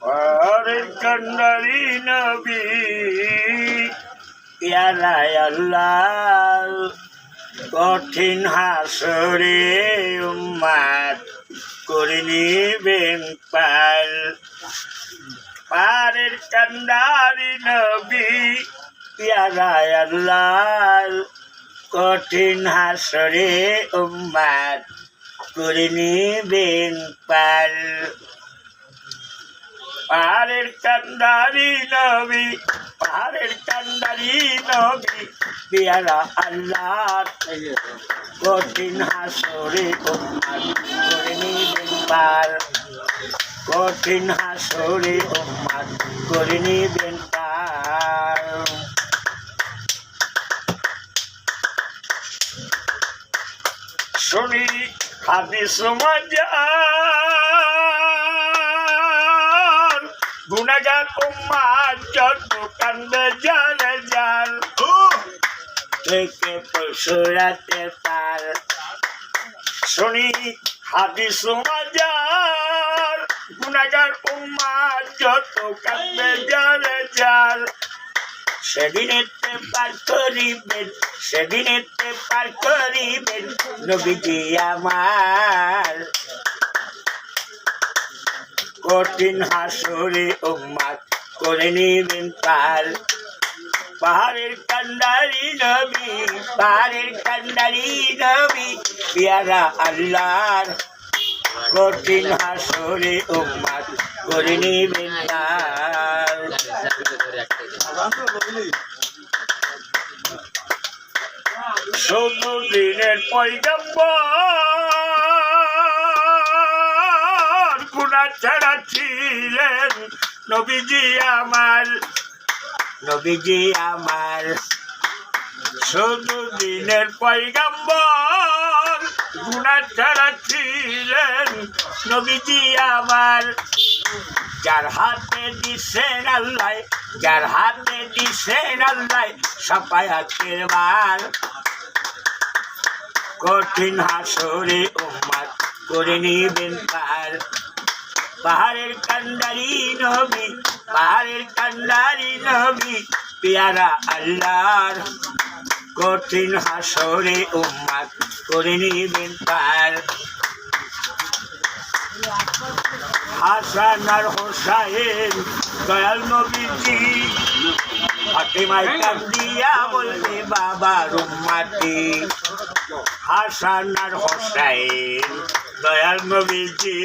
পাহাড়ের কান্ডারি নবী প্যারা আল্লাহ কঠিন হাসরে উম্মাত করে নিবেন পার। পাহাড়ের কান্ডারি নবী প্যারা আল্লাহ কঠিন হাসরে উম্মাত করে নিবেন পার। পাহাড়ের কান্ডারি নবী, পাহাড়ের কান্ডারি নবী প্যারা আল্লাহ কঠিন হাসরে উম্মাত করে নিবেন পার। কঠিন হাসরে উম্মাত করে নিবেন পার। শুনি হাদিস মজার গুনাহগার উম্মাত যত কান্দে জালে জাল থেকে পশুরাতে পার। শুনি হাদিস মজার গুনাহগার উম্মাত যত কান্দে জালে জাল সেদিনেতে পার করিবেন, সেদিনেতে পার করিবেন নবীজি আমার। কঠিন হাসরে উম্মাত করে নিবেন পার। পাহাড়ের কান্ডারি নবী, পাহাড়ের কান্ডারি নবী প্যারা আল্লাহর কঠিন হাসরে উম্মাত করে নিবেন পার। ষোলো দিনের পয়গম্বর গুনাহ ছাড়া ছিলেন নবীজি আমার, নবীজি আমার। ষোলো দিনের পয়গম্বর গুনাহ ছাড়া ছিলেন নবীজি আমার। যার হাতে দিছেন আল্লাহ, যার হাতে দিছেন আল্লাহ সাফায়াতের বার। কঠিন হাসরে উম্মাত করে নিবেন পার। পাহাড়ের কান্ডারি নবী, পাহাড়ের কান্ডারি নবী প্যারা আল্লাহর কঠিন হাসরে উম্মাত করে নিবেন পার। হাসান আর হোসাইন দয়াল নবীজি ফাতেমায় কান্দিয়া বলবে বাবার উম্মতি। হাসান আর হোসাইন দয়াল নবীজি